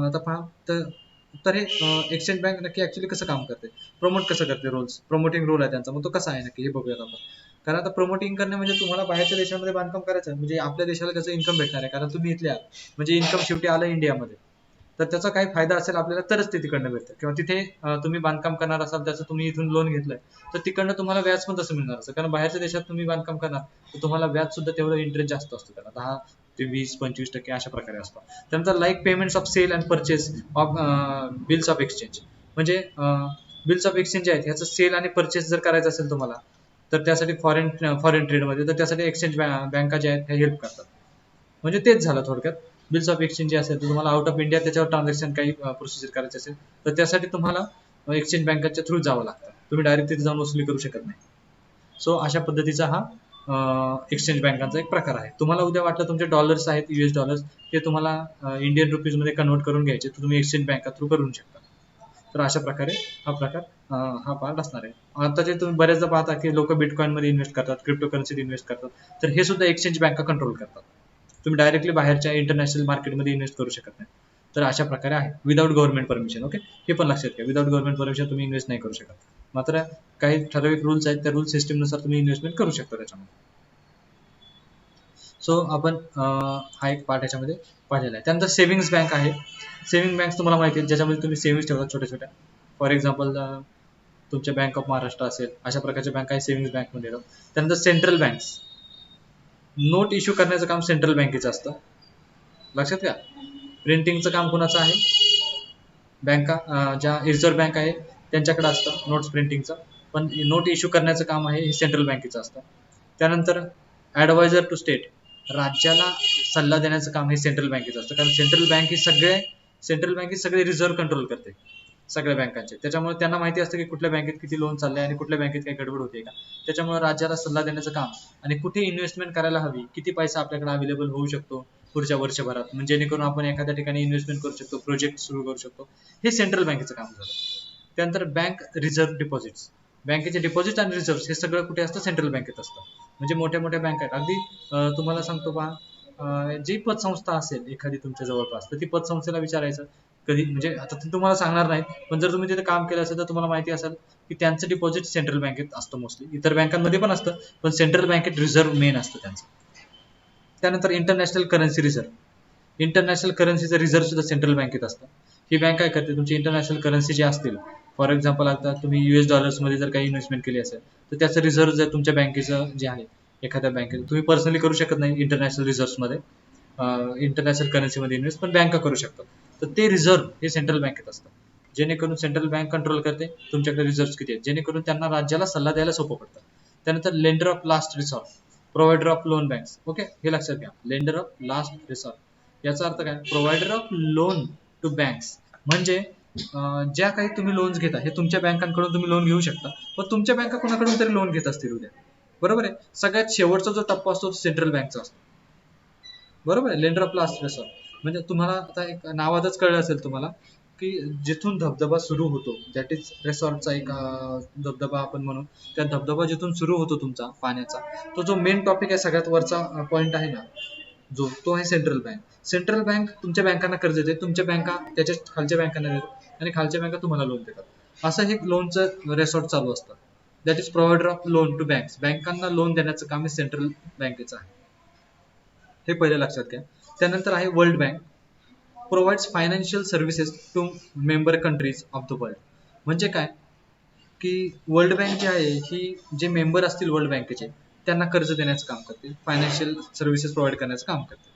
आता पहा तर हे एक्सचेंज बँक नक्की ऍक्च्युली कसं काम करते, प्रमोट कसं करते, प्रमोटिंग रोल आहे त्यांचा, मग तो कसा आहे नक्की हे बघूयात आपण. कारण आता प्रमोटिंग करणे म्हणजे तुम्हाला बाहेरच्या देशामध्ये बांधकाम करायचं म्हणजे आपल्या देशाला त्याचं इन्कम भेटणार आहे, कारण तुम्ही इथले आहात म्हणजे इन्कम शेवटी आलं इंडियामध्ये, तर त्याचा काही फायदा असेल आपल्याला तरच ते तिकडनं भेटतं. किंवा तिथे तुम्ही बांधकाम करणार असाल त्याचं तुम्ही इथून लोन घेतलंय तर तिकडनं तुम्हाला व्याज पण तसं मिळणार असतं, कारण बाहेरच्या देशात तुम्ही बांधकाम करणार तर तुम्हाला व्याज सुद्धा तेवढं इंटरेस्ट जास्त असतो त्याला, 10 ते 20-25% अशा प्रकारे असतो. त्यानंतर like payments of sale and purchase of bills of exchange, म्हणजे बिल्स ऑफ एक्सचेंज आहेत ह्याचं सेल आणि परचेस जर करायचं असेल तुम्हाला तर त्यासाठी फॉरेन ट्रेडमध्ये तर त्यासाठी एक्सचेंज बँका ज्या आहेत ह्या हेल्प करतात. म्हणजे तेच झालं थोडक्यात. बिल्स ऑफ एक्सचेंज जे असेल तर तुम्हाला आउट ऑफ इंडिया त्याच्यावर ट्रान्झॅक्शन काही प्रोसिजर करायचे असेल तर त्यासाठी तुम्हाला एक्सचेंज बँकाच्या थ्रू जावं लागतं, तुम्ही डायरेक्ट तिथे जाऊन वसुली करू शकत नाही. सो अशा पद्धतीचा हा एक्सचेंज बँकांचा एक प्रकार आहे. तुम्हाला उद्या वाटलं तुमचे डॉलर्स आहेत US डॉलर्स ते तुम्हाला इंडियन रुपीजमध्ये कन्वर्ट करून घ्यायचे तर तुम्ही एक्सचेंज बँका थ्रू करू शकता. तर अशा प्रकारे हा पार्ट असणार आहे. आता जे तुम्ही बऱ्याचदा पाहता की लोक बिटकॉइनमध्ये इन्व्हेस्ट करतात, क्रिप्टोकरन्सीत इन्व्हेस्ट करतात, तर हे सुद्धा एक्सचेंज बँका कंट्रोल करतात. तुम्ही डायरेक्टली बाहेरच्या इंटरनॅशनल मार्केटमध्ये इन्व्हेस्ट करू शकत नाही. तर अशा प्रकारे आहे विदाउट गव्हर्नमेंट परमिशन. ओके, हे पण लक्षात घ्या, विदाउट गव्हर्नमेंट परमिशन तुम्ही इन्व्हेस्ट नाही करू शकत. मात्र काही ठराविक रूल्स आहेत, त्या रूल सिस्टीमनुसार तुम्ही इन्व्हेस्टमेंट करू शकता त्याच्यामध्ये. सो आपण हा एक पार्ट याच्यामध्ये पाहिलेला आहे. त्यानंतर सेव्हिंग्स बँक आहे. सेव्हिंग बँक तुम्हाला माहिती आहे ज्याच्यामध्ये तुम्ही सेव्हिंग्स ठेवता छोट्या छोट्या. फॉर एक्झाम्पल तुमच्या बँक ऑफ महाराष्ट्र असेल अशा प्रकारच्या बँक आहे सेव्हिंग्स बँकमध्ये येतात. त्यानंतर सेंट्रल बँक्स, नोट इश्यू करण्याचं काम सेंट्रल बँकेचं असतं, लक्षात घ्या. प्रिंटिंगचं काम कोणाचं आहे, बँका ज्या रिझर्व्ह बँक आहे त्यांच्याकडे असतं नोट्स प्रिंटिंगचं, पण नोट इश्यू करण्याचं काम आहे हे सेंट्रल बँकेचं असतं. त्यानंतर ॲडवायझर टू स्टेट, राज्याला सल्ला देण्याचं काम हे सेंट्रल बँकेचं असतं, कारण सेंट्रल बँक ही सगळे रिझर्व्ह कंट्रोल करते सगळ्या बँकांचे, त्याच्यामुळे त्यांना माहिती असतं की कुठल्या बँकेत किती लोन चाललंय आणि कुठल्या बँकेत काही गडबड होते का. त्याच्यामुळे राज्याला सल्ला देण्याचं काम आणि कुठे इन्व्हेस्टमेंट करायला हवी, किती पैसा आपल्याकडे अवेलेबल होऊ शकतो पुढच्या वर्षभरात, म्हणजे जेणेकरून आपण एखाद्या ठिकाणी इन्व्हेस्टमेंट करू शकतो, प्रोजेक्ट सुरू करू शकतो, हे सेंट्रल बँकेचं काम झालं. त्यानंतर बँक रिझर्व्ह डिपॉझिट्स, बँकेचे डिपॉझिट आणि रिझर्व्ह हे सगळं कुठे असतं, सेंट्रल बँकेत असतं. म्हणजे मोठ्या मोठ्या बँक आहेत. अगदी तुम्हाला सांगतो पहा, जी पतसंस्था असेल एखादी तुमच्या जवळपास तर ती पतसंस्थेला विचारायचं कधी, म्हणजे आता ते तुम्हाला सांगणार नाहीत, पण जर तुम्ही तिथे काम केलं असेल तर तुम्हाला माहिती असेल की त्यांचं डिपॉझिट सेंट्रल बँकेत असतं मोस्टली, इतर बँकांमध्ये पण असतं पण सेंट्रल बँकेत रिझर्व्ह मेन असतं त्यांचं. त्यानंतर इंटरनॅशनल करन्सी रिझर्व्ह, इंटरनॅशनल करन्सीचं रिझर्व्ह सुद्धा सेंट्रल बँकेत असतं. ही बँक काय करते, तुमची इंटरनॅशनल करन्सी जी असतील, फॉर एक्झाम्पल आता तुम्ही US डॉलर्समध्ये जर काही इन्व्हेस्टमेंट केली असेल तर त्याचं रिझर्व्ह जर तुमच्या बँकेचं जे आहे एखाद्या बँकेचं, तुम्ही पर्सनली करू शकत नाही इंटरनॅशनल रिझर्व्हमध्ये, इंटरनॅशनल करन्सीमध्ये इन्व्हेस्ट, पण बँका करू शकतात. तर ते रिझर्व्ह हे सेंट्रल बँकेत असतं, जेणेकरून सेंट्रल बँक कंट्रोल करते तुमच्याकडे रिझर्व्ह किती आहेत, जेणेकरून त्यांना राज्याला सल्ला द्यायला सोपं पडतं. त्यानंतर lender of last resort, provider of loan banks. Okay, हे लक्षात घ्या, लेंडर ऑफ लास्ट रिसॉर्ट याचा अर्थ काय, provider of loan to banks म्हणजे ज्या काही तुम्ही लोन्स घेता हे तुमच्या बँकांकडून तुम्ही लोन घेऊ शकता, पण तुमच्या बँका कोणाकडून तरी लोन घेत असतील उद्या, बरोबर आहे. सगळ्यात शेवटचा जो टप्पा असतो तो सेंट्रल बँकचा असतो, बरोबर आहे. लेंडर ऑफ लास्ट रिसॉर्ट म्हणजे तुम्हाला आता एक नावातच कळलं असेल तुम्हाला की जिथून धबधबा सुरू होतो, दॅट इज रिसॉर्टचा एक धबधबा आपण म्हणू, त्या धबधबा जिथून सुरू होतो तुमचा पाण्याचा, तो जो मेन टॉपिक आहे सगळ्यात वरचा पॉईंट आहे ना, जो तो आहे सेंट्रल बँक. सेंट्रल बँक तुमच्या बँकांना कर्ज देते, तुमच्या बँका त्याच्या खालच्या बँकांना देतात आणि खालच्या बँका तुम्हाला लोन देतात. असं हे लोनचं रेसॉर्ट चालू असतं. That is provider of loan to banks. बँकांना लोन देण्याचं काम हे सेंट्रल बँकेचं आहे, हे पहिले लक्षात घ्या. त्यानंतर आहे world bank. Provides financial services to member countries of the world. म्हणजे काय की वर्ल्ड बँक जी आहे ही जे मेंबर असतील वर्ल्ड बँकेचे त्यांना कर्ज देण्याचं काम करते, फायनान्शियल सर्व्हिसेस प्रोव्हाइड करण्याचं काम करते.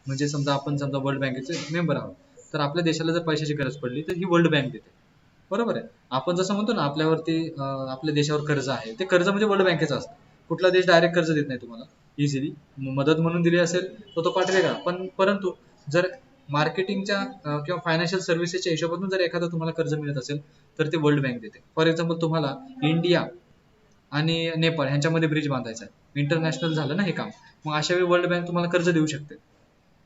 म्हणजे समजा आपण समजा वर्ल्ड बँकेचे मेंबर आहोत, तर आपल्या देशाला जर पैशाची गरज पडली तर ही वर्ल्ड बँक देते, बरोबर आहे. आपण जसं म्हणतो ना आपल्यावरती आपल्या देशावर कर्ज आहे, ते कर्ज म्हणजे वर्ल्ड बँकेचं असतं. कुठला देश डायरेक्ट कर्ज देत नाही तुम्हाला इझिली, मदत म्हणून दिली असेल तर तो पाठ वेगळा, पण परंतु जर मार्केटिंगच्या किंवा फायनान्शियल सर्व्हिसेसच्या हिशोबातून जर एखादं तुम्हाला कर्ज मिळत असेल तर ते वर्ल्ड बँक देते. फॉर एक्झाम्पल तुम्हाला इंडिया आणि नेपाळ ह्यांच्यामध्ये ब्रिज बांधायचा आहे, इंटरनॅशनल झालं ना हे काम, मग अशा वेळी वर्ल्ड बँक तुम्हाला कर्ज देऊ शकते.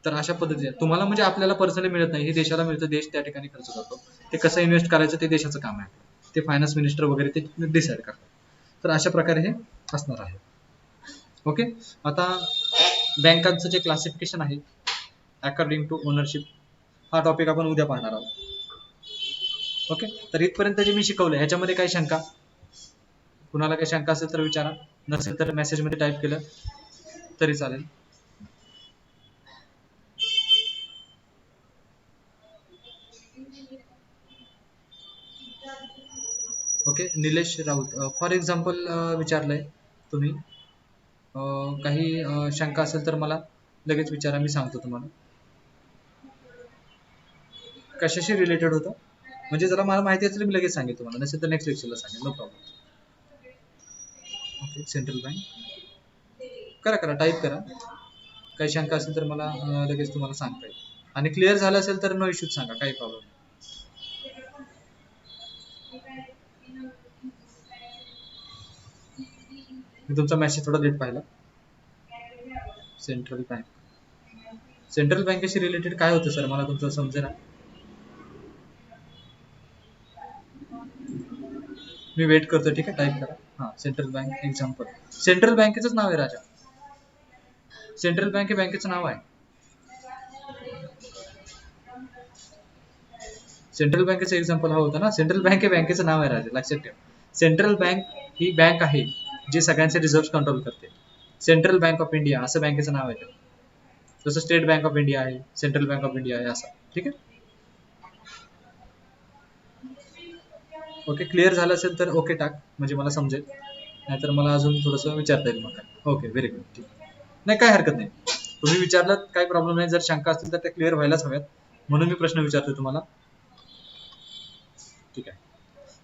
तर अशा पद्धतीने तुम्हाला म्हणजे आपल्याला पर्सनली मिळत नाही, हे देशाला मिळतं, देश त्या ठिकाणी खर्च करतो. ते कसं इन्व्हेस्ट करायचं ते देशाचं काम आहे, ते फायनान्स मिनिस्टर वगैरे ते डिसाईड करतात. तर अशा प्रकारे हे असणार आहे. ओके. आता बँकांचं जे क्लासिफिकेशन आहे अकॉर्डिंग टू ओनरशिप, हा टॉपिक आपण उद्या पाहणार आहोत. ओके. तर इथपर्यंत जे मी शिकवलं ह्याच्यामध्ये काही शंका, कुणाला काही शंका असेल तर विचारा, नसेल तर मेसेजमध्ये टाईप केलं तरी चालेल. Okay. Nilesh Raut for example विचारलंय तुम्ही, काही शंका असेल तर मला लगेच विचारा, मी सांगतो तुम्हाला कशाशी रिलेटेड होतं. म्हणजे जरा मला माहिती असेल मी लगेच सांगेल तुम्हाला, नसेल तर नेक्स्ट लेक्चरला सांगेल, no problem. Okay. Central bank करा करा टाईप करा, काही शंका असेल तर मला लगेच तुम्हाला सांगता येईल, आणि क्लिअर झालं असेल तर नो इश्यूज सांगा, काही प्रॉब्लेम नाही. मी तुमचा मेसेज थोडा लेट पाहिला. सेंट्रल बँक, सेंट्रल बँकेशी रिलेटेड काय होतं सर, मला तुमचं समजेना. मी वेट करतो, ठीक आहे, टाईप करा. हां, सेंट्रल बँक एक्झाम्पल, सेंट्रल बँकेचंच नाव आहे राजा, सेंट्रल बँक हे बँकेचं नाव आहे. सेंट्रल बँकेचं एक्झाम्पल हा होता ना, सेंट्रल बँक हे बँकेचं नाव आहे राजा, लक्षात ठेवा. सेंट्रल बँक ही बँक आहे जी सगळ्यांचे रिझर्व्ह कंट्रोल करते. सेंट्रल बँक ऑफ इंडिया असं बँकेचं नाव आहे, जसं स्टेट बँक ऑफ इंडिया आहे, सेंट्रल बँक ऑफ इंडिया आहे, असं. ठीक आहे. ओके. क्लिअर झालं असेल तर ओके टाक, म्हणजे मला समजेल, नाहीतर मला अजून थोडंसं विचारता येईल मग. Okay, very good. ठीक, नाही काय हरकत नाही, तुम्ही विचारलं काही प्रॉब्लेम नाही. जर शंका असतील तर त्या क्लिअर व्हायलाच हव्यात, म्हणून मी प्रश्न विचारतो तुम्हाला. ठीक आहे.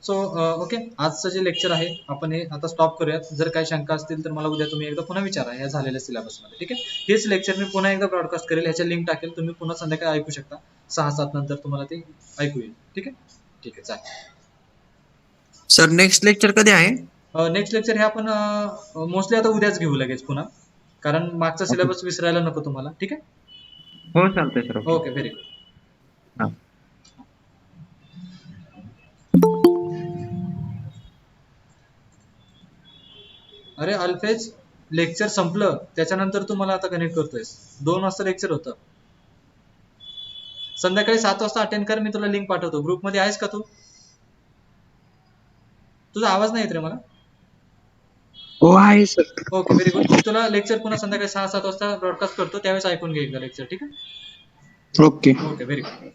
सो ओके, आजचं जे लेक्चर आहे आपण हे आता स्टॉप करूयात. जर काही शंका असतील तर मला उद्या तुम्ही एकदा पुन्हा विचारा या झालेल्या सिलेबसमध्ये. ठीक आहे. हेच लेक्चर मी पुन्हा एकदा ब्रॉडकास्ट करेल, ह्याच्या लिंक टाकेल, तुम्ही पुन्हा संध्याकाळी ऐकू शकता, 6-7 नंतर तुम्हाला ते ऐकू येईल. ठीक आहे. ठीक आहे, चालेल
सर. नेक्स्ट लेक्चर कधी आहे?
नेक्स्ट लेक्चर हे आपण मोस्टली आता उद्याच घेऊ लगेच पुन्हा, कारण मागचा सिलेबस विसरायला नको तुम्हाला. ठीक आहे.
हो चालतंय सर.
Okay, very good.
हां.
अरे अल्फेज, लेक्चर संपलं त्याच्यानंतर तू मला आता कनेक्ट करतोय. 2 वाजता लेक्चर होतं, संध्याकाळी 7 वाजता अटेंड कर, मी तुला लिंक पाठवतो. ग्रुपमध्ये आहेस का तू? तुझा आवाज नाही येत रे मला.
हो आहे सर.
Okay, very good. मी तुला लेक्चर पुन्हा संध्याकाळी 6-7 वाजता ब्रॉडकास्ट करतो, त्यावेळेस ऐकून घे एकदा लेक्चर. ठीक आहे.
ओके.
Okay, very good.